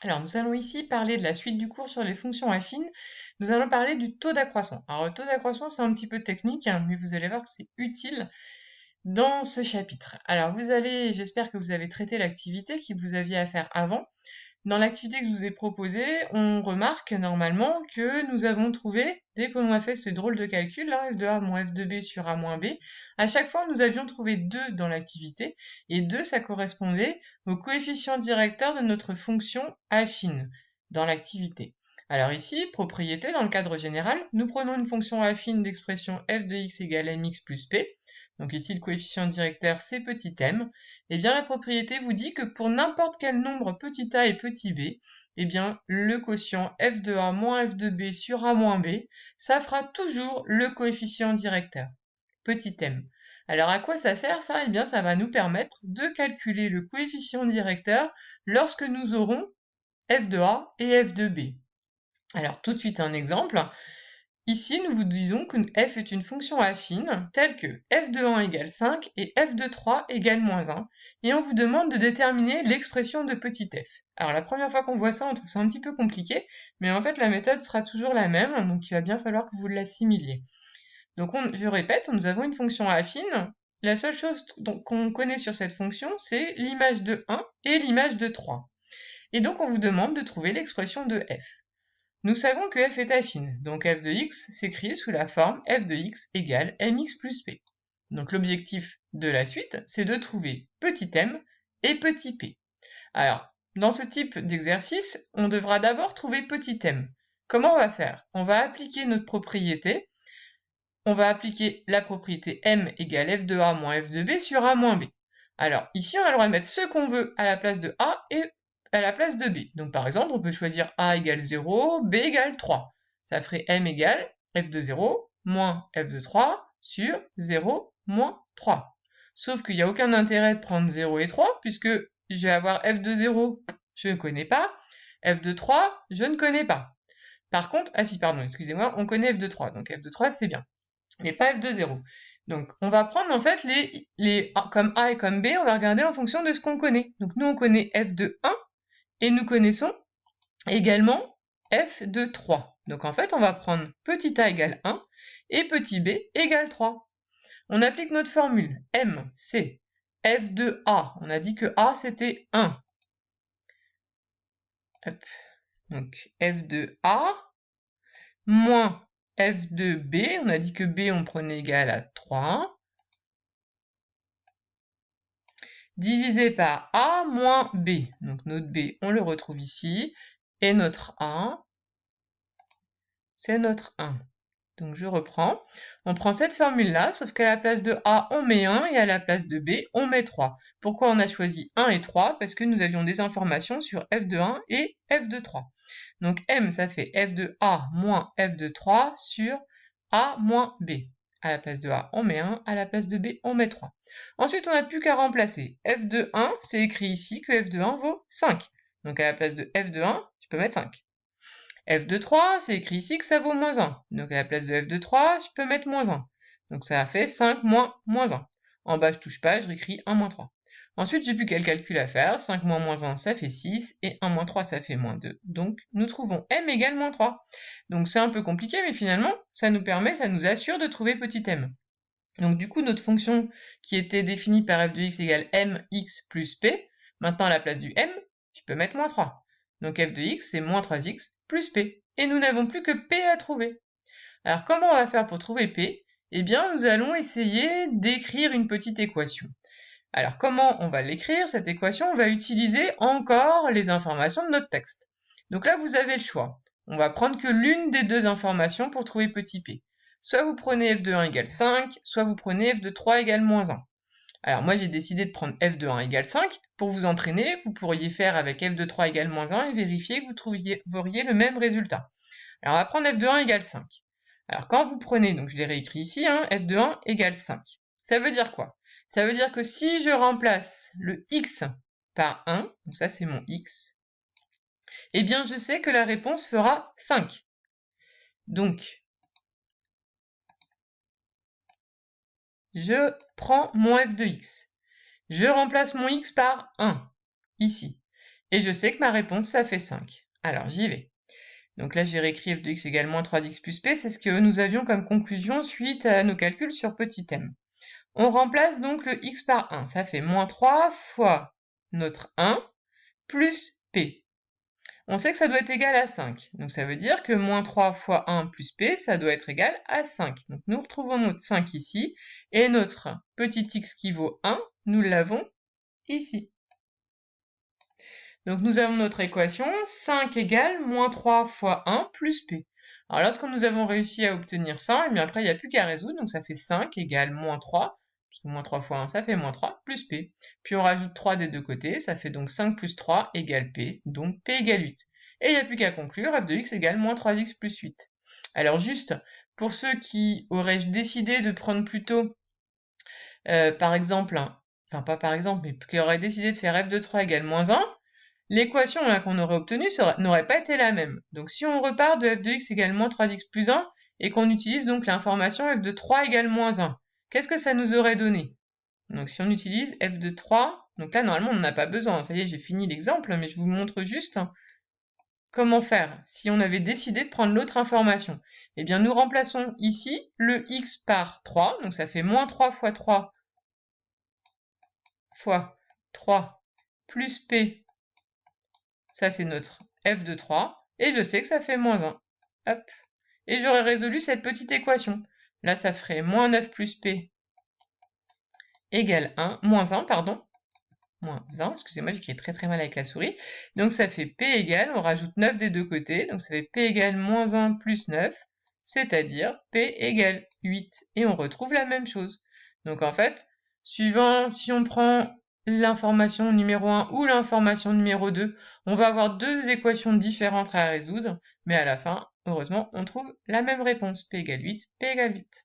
Alors, nous allons ici parler de la suite du cours sur les fonctions affines. Nous allons parler du taux d'accroissement. Alors, le taux d'accroissement, c'est un petit peu technique, hein, mais vous allez voir que c'est utile dans ce chapitre. Alors, j'espère que vous avez traité l'activité que vous aviez à faire avant. Dans l'activité que je vous ai proposée, on remarque normalement que nous avons trouvé, dès qu'on a fait ce drôle de calcul, là, f de a moins f de b sur a moins b, à chaque fois nous avions trouvé 2 dans l'activité, et 2 ça correspondait au coefficient directeur de notre fonction affine dans l'activité. Alors ici, propriété, dans le cadre général, nous prenons une fonction affine d'expression f de x égale mx plus p, donc ici le coefficient directeur c'est petit m, eh bien la propriété vous dit que pour n'importe quel nombre petit a et petit b, eh bien le quotient f de a moins f de b sur a moins b, ça fera toujours le coefficient directeur, petit m. Alors à quoi ça sert ça? Eh bien ça va nous permettre de calculer le coefficient directeur lorsque nous aurons f de a et f de b. Alors tout de suite un exemple. Ici, nous vous disons que f est une fonction affine telle que f de 1 égale 5 et f de 3 égale moins 1, et on vous demande de déterminer l'expression de petit f. Alors la première fois qu'on voit ça, on trouve ça un petit peu compliqué, mais en fait la méthode sera toujours la même, donc il va bien falloir que vous l'assimiliez. Donc je répète, nous avons une fonction affine. La seule chose qu'on connaît sur cette fonction, c'est l'image de 1 et l'image de 3. Et donc on vous demande de trouver l'expression de f. Nous savons que f est affine, donc f de x s'écrit sous la forme f de x égale mx plus p. Donc l'objectif de la suite, c'est de trouver petit m et petit p. Alors, dans ce type d'exercice, on devra d'abord trouver petit m. Comment on va faire? On va appliquer notre propriété. On va appliquer la propriété m égale f de a moins f de b sur a moins b. Alors, ici, on a le droit de mettre ce qu'on veut à la place de a et à la place de b. Donc par exemple, on peut choisir a égale 0, b égale 3. Ça ferait m égale f de 0 moins f de 3 sur 0 moins 3. Sauf qu'il n'y a aucun intérêt de prendre 0 et 3, puisque je vais avoir f de 0, je ne connais pas, f de 3, je ne connais pas. Par contre, ah si, pardon, excusez-moi, on connaît f de 3, donc f de 3 c'est bien, mais pas f de 0. Donc, on va prendre en fait comme a et comme b, on va regarder en fonction de ce qu'on connaît. Donc, nous, on connaît f de 1, et nous connaissons également f de 3. Donc en fait, on va prendre petit a égale 1 et petit b égale 3. On applique notre formule. M, c'est f de a. On a dit que a, c'était 1. Hop. Donc f de a moins f de b. On a dit que b, on prenait égal à 3. Divisé par a moins b. Donc notre b, on le retrouve ici. Et notre a, c'est notre 1. Donc je reprends. On prend cette formule-là, sauf qu'à la place de A, on met 1 et à la place de B, on met 3. Pourquoi on a choisi 1 et 3? Parce que nous avions des informations sur f de 1 et f de 3. Donc M, ça fait f de A moins f de 3 sur A moins B. À la place de A, on met 1, à la place de B, on met 3. Ensuite, on n'a plus qu'à remplacer. F de 1, c'est écrit ici que f de 1 vaut 5. Donc à la place de f de 1, je peux mettre 5. F de 3, c'est écrit ici que ça vaut moins 1. Donc à la place de f de 3, je peux mettre moins 1. Donc ça fait 5 moins 1. En bas, je touche pas, je réécris 1 moins 3. Ensuite, j'ai plus quel calcul à faire. 5 moins moins 1, ça fait 6. Et 1 moins 3, ça fait moins 2. Donc nous trouvons m égale moins 3. Donc c'est un peu compliqué, mais finalement, ça nous assure de trouver petit m. Donc du coup, notre fonction qui était définie par f de x égale mx plus p, maintenant à la place du m, je peux mettre moins 3. Donc f de x, c'est moins 3x plus p. Et nous n'avons plus que p à trouver. Alors comment on va faire pour trouver p? Eh bien, nous allons essayer d'écrire une petite équation. Alors comment on va l'écrire, cette équation? On va utiliser encore les informations de notre texte. Donc là, vous avez le choix. On va prendre que l'une des deux informations pour trouver petit p. Soit vous prenez f de 1 égale 5, soit vous prenez f de 3 égale moins 1. Alors moi j'ai décidé de prendre f de 1 égale 5. Pour vous entraîner, vous pourriez faire avec f de 3 égale moins 1 et vérifier que vous auriez le même résultat. Alors on va prendre f de 1 égale 5. Alors quand vous prenez, donc je l'ai réécrit ici, f de 1 égale 5. Ça veut dire quoi? Ça veut dire que si je remplace le x par 1, donc ça c'est mon x, eh bien je sais que la réponse fera 5. Donc je prends mon f de x. Je remplace mon x par 1, ici. Et je sais que ma réponse, ça fait 5. Alors, j'y vais. Donc là, j'ai réécrit f de x égale moins 3x plus p. C'est ce que nous avions comme conclusion suite à nos calculs sur petit m. On remplace donc le x par 1. Ça fait moins 3 fois notre 1 plus p. On sait que ça doit être égal à 5. Donc ça veut dire que moins 3 fois 1 plus p, ça doit être égal à 5. Donc nous retrouvons notre 5 ici. Et notre petit x qui vaut 1, nous l'avons ici. Donc nous avons notre équation 5 égale moins 3 fois 1 plus p. Alors lorsque nous avons réussi à obtenir ça, et bien après il n'y a plus qu'à résoudre. Donc ça fait 5 égale moins 3. Parce que moins 3 fois 1, ça fait moins 3, plus p. Puis on rajoute 3 des deux côtés, ça fait donc 5 plus 3 égale p, donc p égale 8. Et il n'y a plus qu'à conclure, f de x égale moins 3x plus 8. Alors juste, pour ceux qui auraient décidé de prendre plutôt, par exemple, enfin pas par exemple, mais qui auraient décidé de faire f de 3 égale moins 1, l'équation qu'on aurait obtenue n'aurait pas été la même. Donc si on repart de f de x égale moins 3x plus 1, et qu'on utilise donc l'information f de 3 égale moins 1, qu'est-ce que ça nous aurait donné? Donc si on utilise f de 3, donc là normalement on n'en a pas besoin, ça y est j'ai fini l'exemple, mais je vous montre juste comment faire si on avait décidé de prendre l'autre information. Eh bien nous remplaçons ici le x par 3, donc ça fait moins 3 fois 3 fois 3 plus p, ça c'est notre f de 3, et je sais que ça fait moins 1. Hop. Et j'aurais résolu cette petite équation. Là ça ferait moins 9 plus p égale 1, moins 1, pardon, moins 1, excusez-moi, j'écris très très mal avec la souris. Donc ça fait p égale, on rajoute 9 des deux côtés, donc ça fait p égale moins 1 plus 9, c'est-à-dire p égale 8. Et on retrouve la même chose. Donc en fait, suivant si on prend l'information numéro 1 ou l'information numéro 2, on va avoir deux équations différentes à résoudre, mais à la fin, heureusement, on trouve la même réponse, p égale 8, p égale 8.